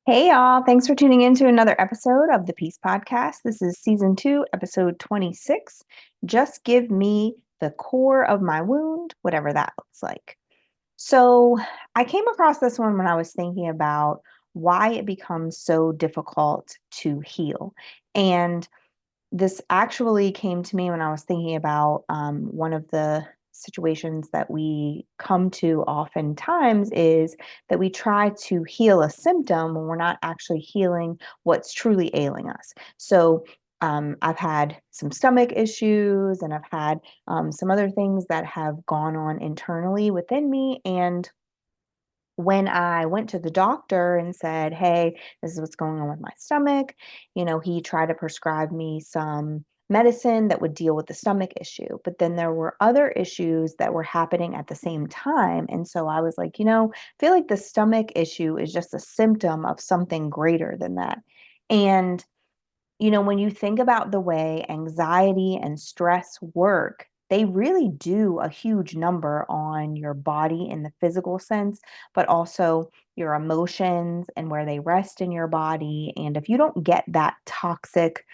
Hey y'all, thanks for tuning in to another episode of the Peace Podcast. This is season 2, episode 26. Just give me the core of my wound, whatever that looks like. So, I came across this one when I was thinking about why it becomes so difficult to heal. And this actually came to me when I was thinking about one of the situations that we come to oftentimes is that we try to heal a symptom when we're not actually healing what's truly ailing us. So I've had some stomach issues and I've had some other things that have gone on internally within me. And when I went to the doctor and said, "Hey, this is what's going on with my stomach," he tried to prescribe me some medicine that would deal with the stomach issue. But then there were other issues that were happening at the same time. And so I was like, I feel like the stomach issue is just a symptom of something greater than that. And when you think about the way anxiety and stress work, they really do a huge number on your body in the physical sense, but also your emotions and where they rest in your body. And if you don't get that toxic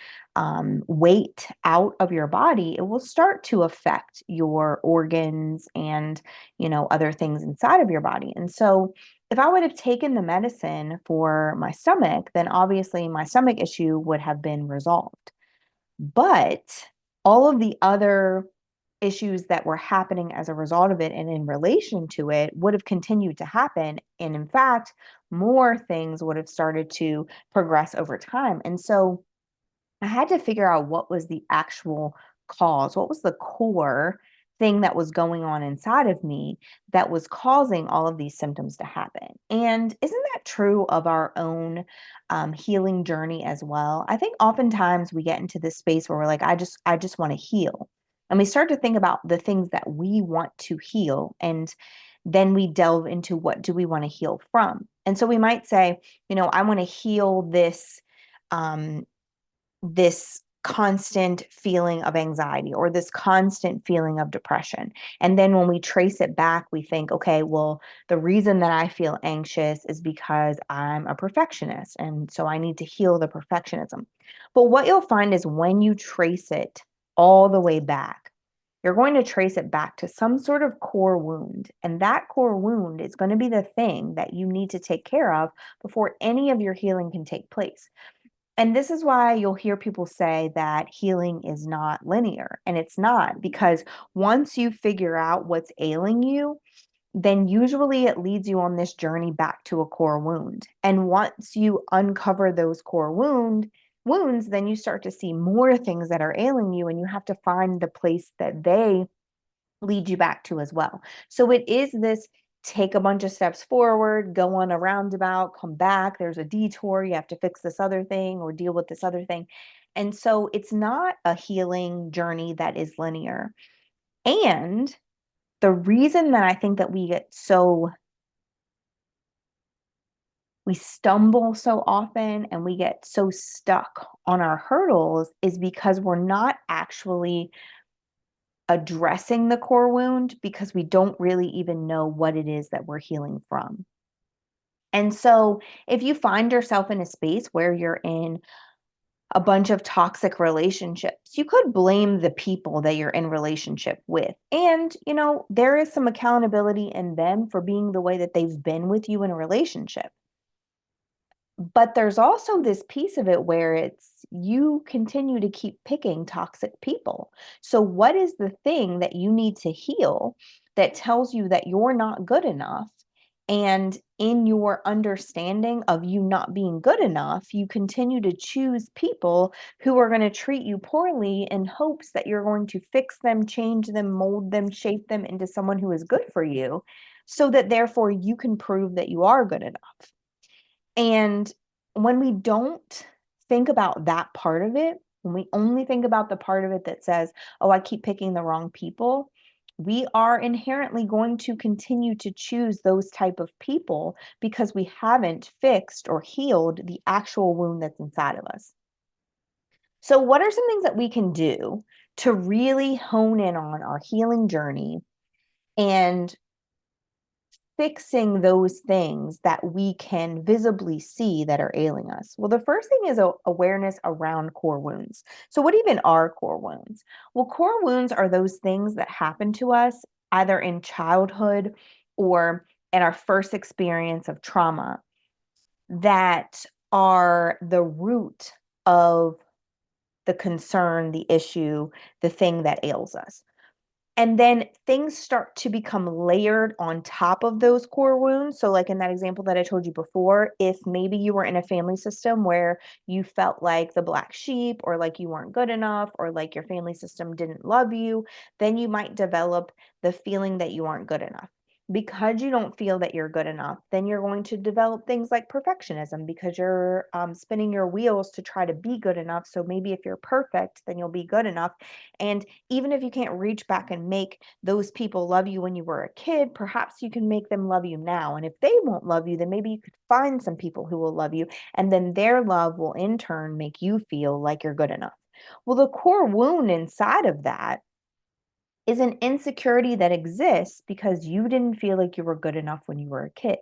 weight out of your body, it will start to affect your organs and, other things inside of your body. And so, if I would have taken the medicine for my stomach, then obviously my stomach issue would have been resolved. But all of the other issues that were happening as a result of it and in relation to it would have continued to happen. And in fact, more things would have started to progress over time. And so I had to figure out what was the actual cause, what was the core thing that was going on inside of me that was causing all of these symptoms to happen. And isn't that true of our own healing journey as well? I think oftentimes we get into this space where we're like, I just want to heal. And we start to think about the things that we want to heal. And then we delve into what do we want to heal from. And so we might say, I want to heal um, this constant feeling of anxiety or this constant feeling of depression. And then when we trace it back, we think, okay, well, the reason that I feel anxious is because I'm a perfectionist. And so I need to heal the perfectionism. But what you'll find is when you trace it all the way back, you're going to trace it back to some sort of core wound. And that core wound is going to be the thing that you need to take care of before any of your healing can take place. And this is why you'll hear people say that healing is not linear. And it's not, because once you figure out what's ailing you, then usually it leads you on this journey back to a core wound. And once you uncover those core wounds, then you start to see more things that are ailing you, and you have to find the place that they lead you back to as well. So it is this take a bunch of steps forward, go on a roundabout, come back. There's a detour. You have to fix this other thing or deal with this other thing. And so it's not a healing journey that is linear. And the reason that I think that we stumble so often and we get so stuck on our hurdles is because we're not actually addressing the core wound because we don't really even know what it is that we're healing from. And so, if you find yourself in a space where you're in a bunch of toxic relationships, you could blame the people that you're in relationship with. And, there is some accountability in them for being the way that they've been with you in a relationship. But there's also this piece of it where it's you continue to keep picking toxic people. So, what is the thing that you need to heal that tells you that you're not good enough? And in your understanding of you not being good enough, you continue to choose people who are going to treat you poorly in hopes that you're going to fix them, change them, mold them, shape them into someone who is good for you, so that therefore you can prove that you are good enough. And when we don't think about that part of it, when we only think about the part of it that says, oh, I keep picking the wrong people, we are inherently going to continue to choose those type of people because we haven't fixed or healed the actual wound that's inside of us. So, what are some things that we can do to really hone in on our healing journey and fixing those things that we can visibly see that are ailing us? Well, the first thing is awareness around core wounds. So, what even are core wounds? Well, core wounds are those things that happen to us either in childhood or in our first experience of trauma that are the root of the concern, the issue, the thing that ails us. And then things start to become layered on top of those core wounds. So, like in that example that I told you before, if maybe you were in a family system where you felt like the black sheep, or like you weren't good enough, or like your family system didn't love you, then you might develop the feeling that you aren't good enough. Because you don't feel that you're good enough, then you're going to develop things like perfectionism because you're spinning your wheels to try to be good enough. So maybe if you're perfect, then you'll be good enough. And even if you can't reach back and make those people love you when you were a kid, perhaps you can make them love you now. And if they won't love you, then maybe you could find some people who will love you. And then their love will in turn make you feel like you're good enough. Well, the core wound inside of that is an insecurity that exists because you didn't feel like you were good enough when you were a kid.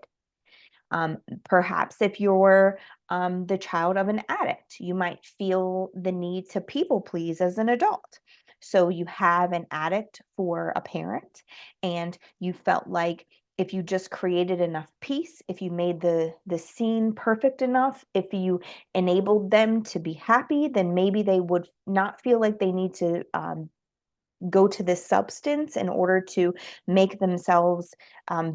Perhaps if you're the child of an addict, you might feel the need to people please as an adult. So you have an addict for a parent, and you felt like if you just created enough peace, if you made the scene perfect enough, if you enabled them to be happy, then maybe they would not feel like they need to go to this substance in order to make themselves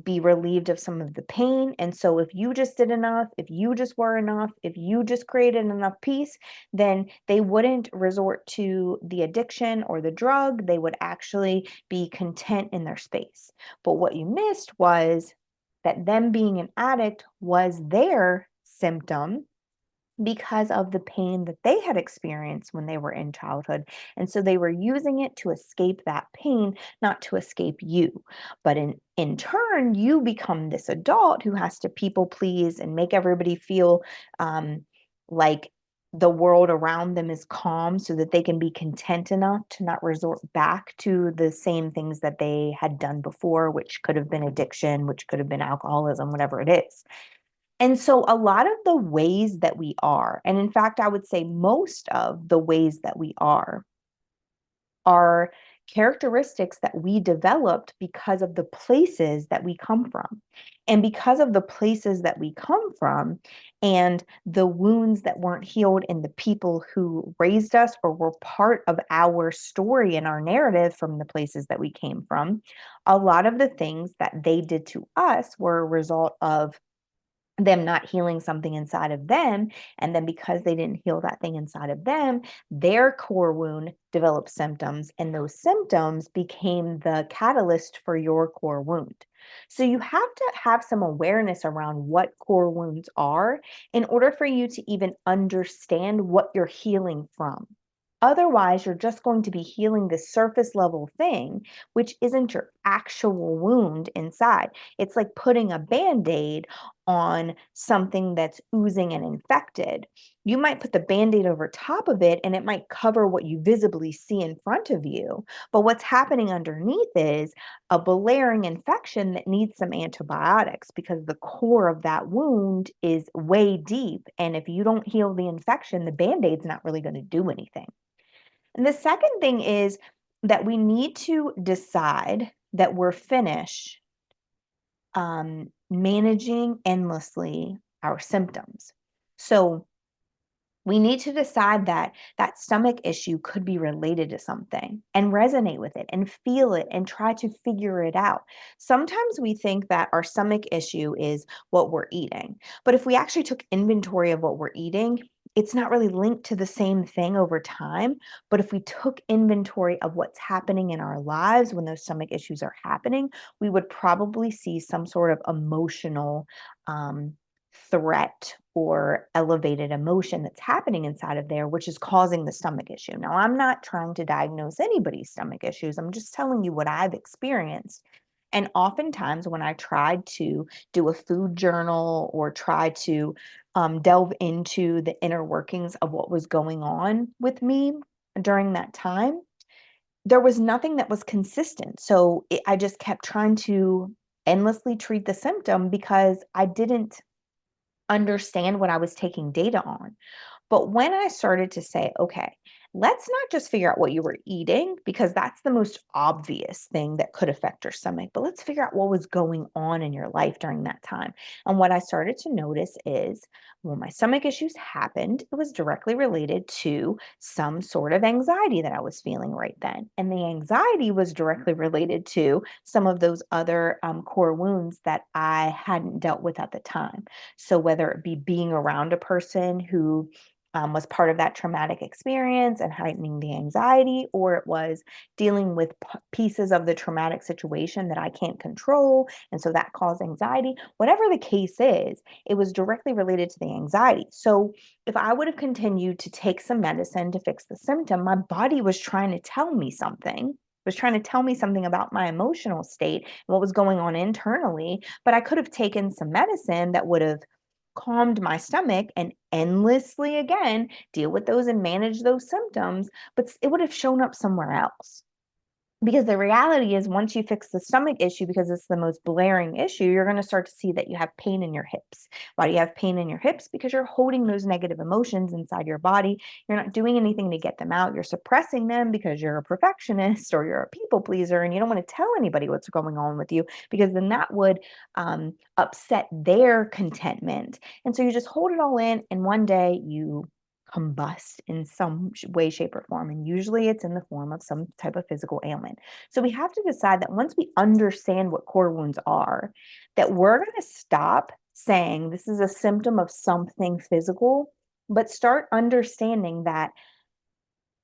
be relieved of some of the pain. And so, if you just did enough, if you just were enough, if you just created enough peace, then they wouldn't resort to the addiction or the drug. They would actually be content in their space. But what you missed was that them being an addict was their symptom because of the pain that they had experienced when they were in childhood. And so they were using it to escape that pain, not to escape you. But in turn, you become this adult who has to people please and make everybody feel like the world around them is calm so that they can be content enough to not resort back to the same things that they had done before, which could have been addiction, which could have been alcoholism, whatever it is. And so a lot of the ways that we are, and in fact, I would say most of the ways that we are characteristics that we developed because of the places that we come from. And because of the places that we come from and the wounds that weren't healed in the people who raised us or were part of our story and our narrative from the places that we came from, a lot of the things that they did to us were a result of them not healing something inside of them. And then because they didn't heal that thing inside of them, their core wound developed symptoms, and those symptoms became the catalyst for your core wound. So you have to have some awareness around what core wounds are in order for you to even understand what you're healing from. Otherwise, you're just going to be healing the surface level thing, which isn't your actual wound inside. It's like putting a bandaid on something that's oozing and infected. You might put the bandaid over top of it and it might cover what you visibly see in front of you. But what's happening underneath is a blaring infection that needs some antibiotics because the core of that wound is way deep. And if you don't heal the infection, the band-aid's not really going to do anything. And the second thing is that we need to decide that we're finished managing endlessly our symptoms. So we need to decide that that stomach issue could be related to something and resonate with it and feel it and try to figure it out. Sometimes we think that our stomach issue is what we're eating, but if we actually took inventory of what we're eating, it's not really linked to the same thing over time. But if we took inventory of what's happening in our lives when those stomach issues are happening, we would probably see some sort of emotional threat or elevated emotion that's happening inside of there, which is causing the stomach issue. Now, I'm not trying to diagnose anybody's stomach issues. I'm just telling you what I've experienced. And oftentimes, when I tried to do a food journal or try to delve into the inner workings of what was going on with me during that time, there was nothing that was consistent. So I just kept trying to endlessly treat the symptom because I didn't understand what I was taking data on. But when I started to say, okay, let's not just figure out what you were eating, because that's the most obvious thing that could affect your stomach, but let's figure out what was going on in your life during that time. And what I started to notice is when my stomach issues happened, it was directly related to some sort of anxiety that I was feeling right then. And the anxiety was directly related to some of those other core wounds that I hadn't dealt with at the time. So whether it be being around a person who was part of that traumatic experience and heightening the anxiety, or it was dealing with pieces of the traumatic situation that I can't control. And so that caused anxiety. Whatever the case is, it was directly related to the anxiety. So if I would have continued to take some medicine to fix the symptom, my body was trying to tell me something. Was trying to tell me something about my emotional state and what was going on internally, but I could have taken some medicine that would have calmed my stomach and endlessly again deal with those and manage those symptoms, but it would have shown up somewhere else. Because the reality is, once you fix the stomach issue, because it's the most blaring issue, you're going to start to see that you have pain in your hips. Why do you have pain in your hips? Because you're holding those negative emotions inside your body. You're not doing anything to get them out. You're suppressing them because you're a perfectionist or you're a people pleaser and you don't want to tell anybody what's going on with you, because then that would upset their contentment. And so you just hold it all in, and one day you combust in some way, shape, or form. And usually it's in the form of some type of physical ailment. So we have to decide that once we understand what core wounds are, that we're going to stop saying this is a symptom of something physical, but start understanding that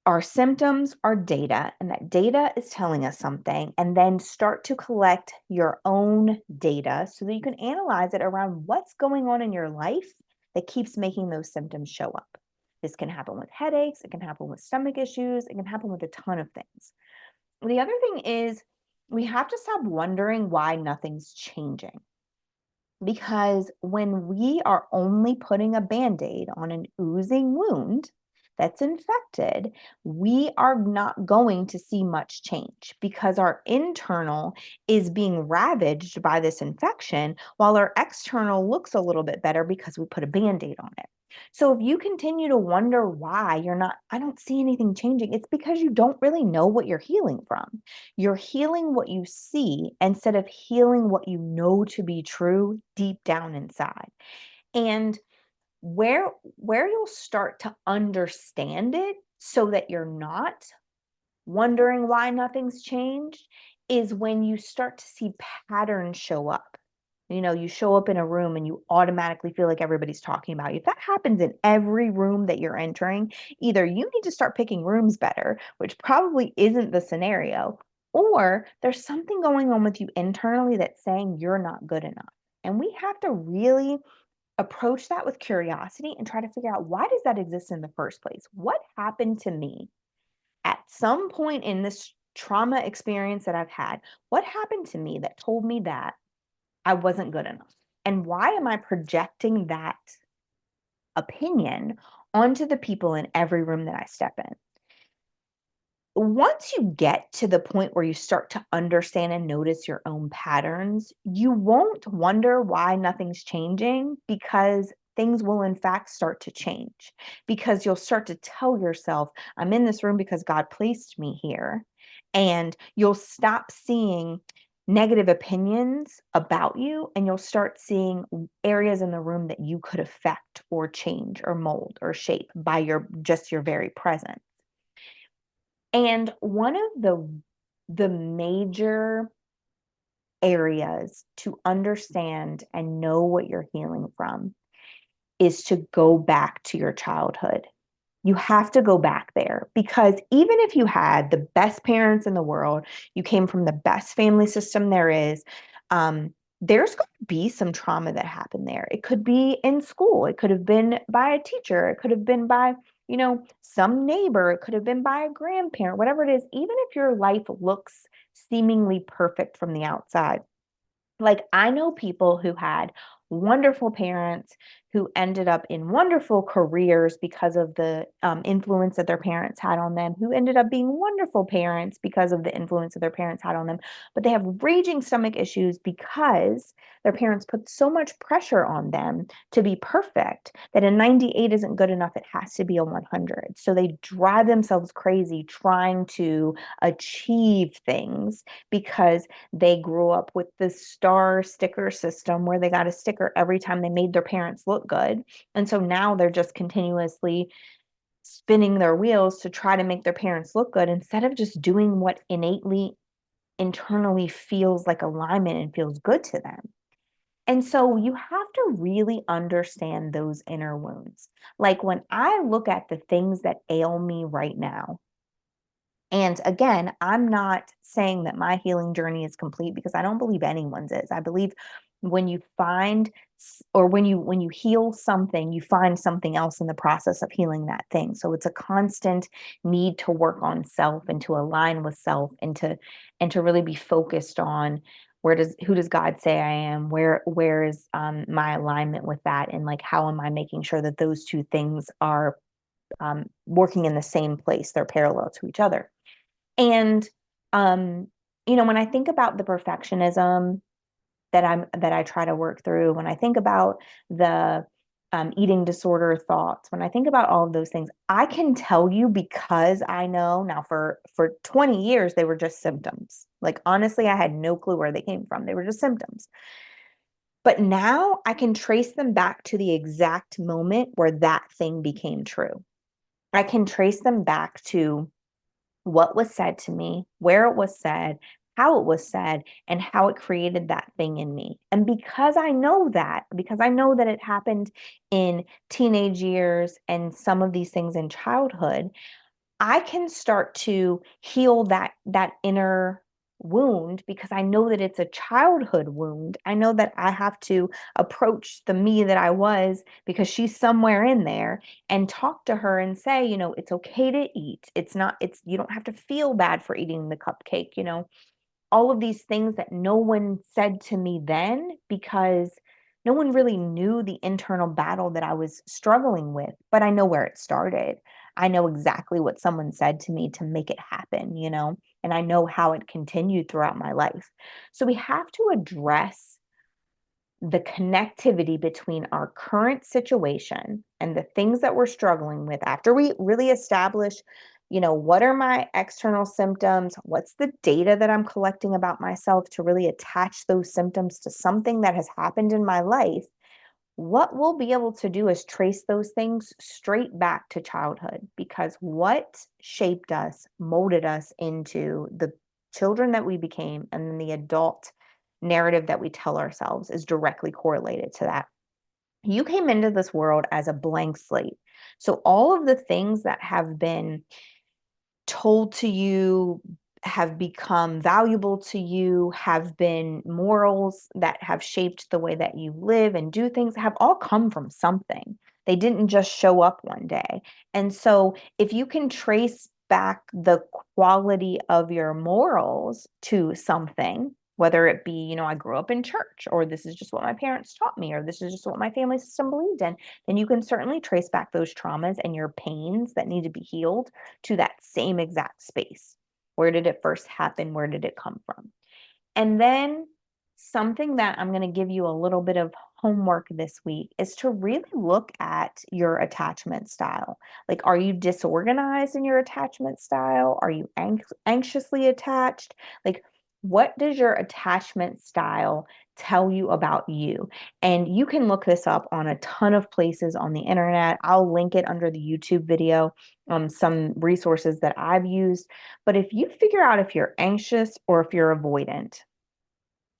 our symptoms are data and that data is telling us something, and then start to collect your own data so that you can analyze it around what's going on in your life that keeps making those symptoms show up. This can happen with headaches, it can happen with stomach issues, it can happen with a ton of things. The other thing is we have to stop wondering why nothing's changing. Because when we are only putting a bandaid on an oozing wound that's infected, we are not going to see much change because our internal is being ravaged by this infection while our external looks a little bit better because we put a bandaid on it. So if you continue to wonder why you're not, I don't see anything changing, it's because you don't really know what you're healing from. You're healing what you see instead of healing what you know to be true deep down inside. And where you'll start to understand it so that you're not wondering why nothing's changed is when you start to see patterns show up. You show up in a room and you automatically feel like everybody's talking about you. If that happens in every room that you're entering, either you need to start picking rooms better, which probably isn't the scenario, or there's something going on with you internally that's saying you're not good enough. And we have to really approach that with curiosity and try to figure out, why does that exist in the first place? What happened to me at some point in this trauma experience that I've had? What happened to me that told me that I wasn't good enough? And why am I projecting that opinion onto the people in every room that I step in? Once you get to the point where you start to understand and notice your own patterns, you won't wonder why nothing's changing, because things will in fact start to change. Because you'll start to tell yourself, I'm in this room because God placed me here. And you'll stop seeing negative opinions about you, and you'll start seeing areas in the room that you could affect or change or mold or shape by your very presence. And one of the major areas to understand and know what you're healing from is to go back to your childhood. You have to go back there, because even if you had the best parents in the world, you came from the best family system there is, there's going to be some trauma that happened there. It could be in school. It could have been by a teacher. It could have been by, some neighbor. It could have been by a grandparent, whatever it is. Even if your life looks seemingly perfect from the outside. Like, I know people who had wonderful parents who ended up in wonderful careers because of the influence that their parents had on them, who ended up being wonderful parents because of the influence that their parents had on them. But they have raging stomach issues because their parents put so much pressure on them to be perfect that a 98 isn't good enough. It has to be a 100. So they drive themselves crazy trying to achieve things because they grew up with the star sticker system where they got a sticker every time they made their parents look good. And so now they're just continuously spinning their wheels to try to make their parents look good instead of just doing what innately internally feels like alignment and feels good to them. And so you have to really understand those inner wounds. Like when I look at the things that ail me right now, and again, I'm not saying that my healing journey is complete because I don't believe anyone's is. I believe when you find or when you heal something, you find something else in the process of healing that thing. So it's a constant need to work on self and to align with self and to really be focused on who does God say I am? Where is my alignment with that? And like how am I making sure that those two things are working in the same place? They're parallel to each other. And um, when I think about the perfectionism that I try to work through, when I think about the eating disorder thoughts, when I think about all of those things, I can tell you because I know now for 20 years they were just symptoms. Like honestly, I had no clue where they came from. They were just symptoms. But now I can trace them back to the exact moment where that thing became true. I can trace them back to what was said to me, where it was said, how it was said, and how it created that thing in me. And because I know that it happened in teenage years and some of these things in childhood, I can start to heal that inner wound because I know that it's a childhood wound. I know that I have to approach the me that I was because she's somewhere in there and talk to her and say, it's okay to eat. You don't have to feel bad for eating the cupcake, all of these things that no one said to me then because no one really knew the internal battle that I was struggling with, but I know where it started. I know exactly what someone said to me to make it happen, and I know how it continued throughout my life. So we have to address the connectivity between our current situation and the things that we're struggling with after we really establish, what are my external symptoms? What's the data that I'm collecting about myself to really attach those symptoms to something that has happened in my life? What we'll be able to do is trace those things straight back to childhood because what shaped us, molded us into the children that we became, and then the adult narrative that we tell ourselves is directly correlated to that. You came into this world as a blank slate. So all of the things that have been told to you, have become valuable to you, have been morals that have shaped the way that you live and do things, have all come from something. They didn't just show up one day. And so if you can trace back the quality of your morals to something, whether it be, I grew up in church, or this is just what my parents taught me, or this is just what my family system believed in, then you can certainly trace back those traumas and your pains that need to be healed to that same exact space. Where did it first happen? Where did it come from? And then something that I'm going to give you a little bit of homework this week is to really look at your attachment style. Like, are you disorganized in your attachment style? Are you anxiously attached? Like, what does your attachment style tell you about you? And you can look this up on a ton of places on the internet. I'll link it under the YouTube video, some resources that I've used. But if you figure out if you're anxious or if you're avoidant,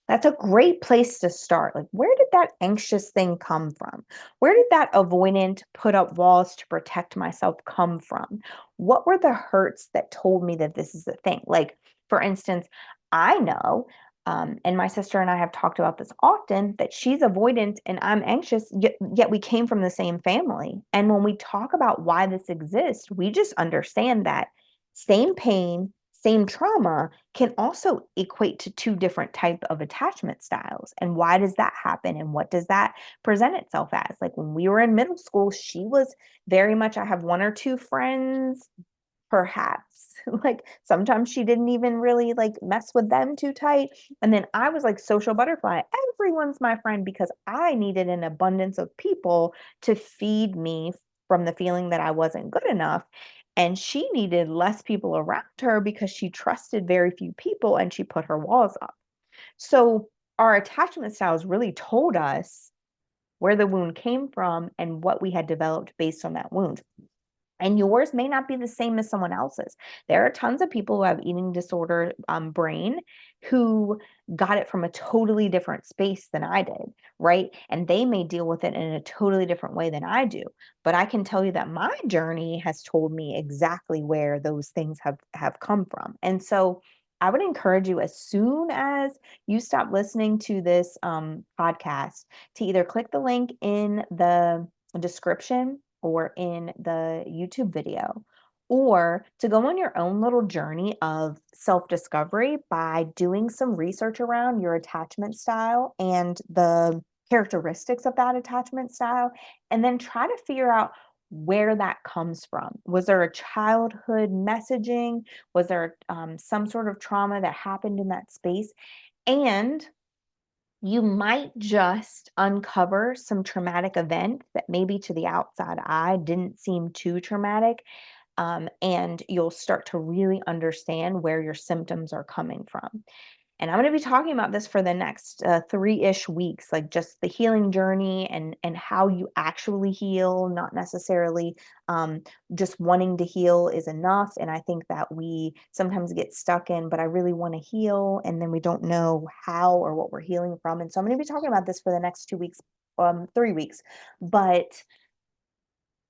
that's a great place to start. Like, where did that anxious thing come from? Where did that avoidant put up walls to protect myself come from? What were the hurts that told me that this is a thing? Like, for instance, I know, and my sister and I have talked about this often, that she's avoidant and I'm anxious, yet we came from the same family. And when we talk about why this exists, we just understand that same pain, same trauma can also equate to two different type of attachment styles. And why does that happen? And what does that present itself as? Like when we were in middle school, she was very much, I have one or two friends, perhaps. Like sometimes she didn't even really like mess with them too tight. And then I was like social butterfly. Everyone's my friend because I needed an abundance of people to feed me from the feeling that I wasn't good enough. And she needed less people around her because she trusted very few people and she put her walls up. So our attachment styles really told us where the wound came from and what we had developed based on that wound. And yours may not be the same as someone else's. There are tons of people who have eating disorder brain who got it from a totally different space than I did, right? And they may deal with it in a totally different way than I do. But I can tell you that my journey has told me exactly where those things have come from. And so I would encourage you, as soon as you stop listening to this podcast, to either click the link in the description or in the YouTube video, or to go on your own little journey of self discovery by doing some research around your attachment style and the characteristics of that attachment style, and then try to figure out where that comes from. Was there a childhood messaging? Was there some sort of trauma that happened in that space? And you might just uncover some traumatic event that maybe to the outside eye didn't seem too traumatic. And you'll start to really understand where your symptoms are coming from. And I'm going to be talking about this for the next 3-ish weeks, like just the healing journey and how you actually heal, not necessarily um, just wanting to heal is enough. And I think that we sometimes get stuck in, but I really want to heal, and then we don't know how or what we're healing from. And so I'm going to be talking about this for the next 2 weeks, 3 weeks, but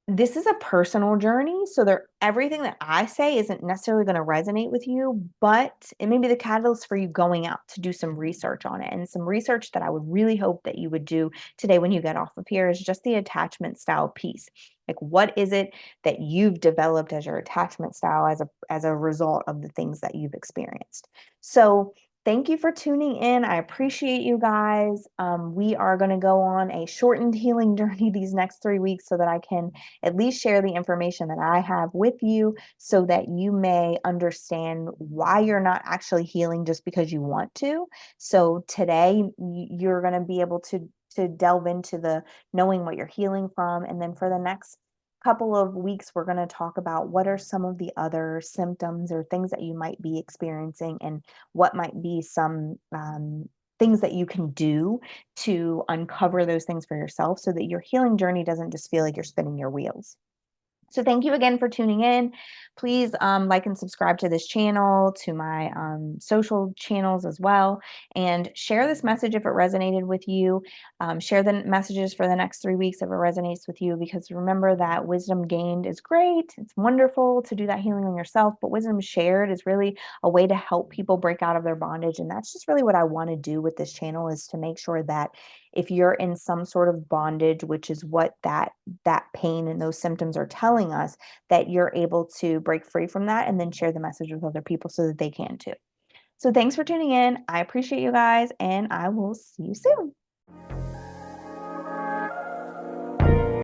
this is a personal journey, so everything that I say isn't necessarily going to resonate with you, but it may be the catalyst for you going out to do some research on it. And some research that I would really hope that you would do today when you get off of here is just the attachment style piece. Like, what is it that you've developed as your attachment style as a result of the things that you've experienced? So thank you for tuning in. I appreciate you guys. We are going to go on a shortened healing journey these next 3 weeks so that I can at least share the information that I have with you so that you may understand why you're not actually healing just because you want to. So today you're going to be able to delve into the knowing what you're healing from, and then for the next couple of weeks we're going to talk about what are some of the other symptoms or things that you might be experiencing, and what might be some things that you can do to uncover those things for yourself so that your healing journey doesn't just feel like you're spinning your wheels. So thank you again for tuning in. Please like and subscribe to this channel, to my social channels as well, and share this message if it resonated with you. Share the messages for the next 3 weeks if it resonates with you, because remember that wisdom gained is great. It's wonderful to do that healing on yourself, but wisdom shared is really a way to help people break out of their bondage. And that's just really what I want to do with this channel, is to make sure that if you're in some sort of bondage, which is what that pain and those symptoms are telling us, that you're able to break free from that and then share the message with other people so that they can too. So thanks for tuning in. I appreciate you guys, and I will see you soon.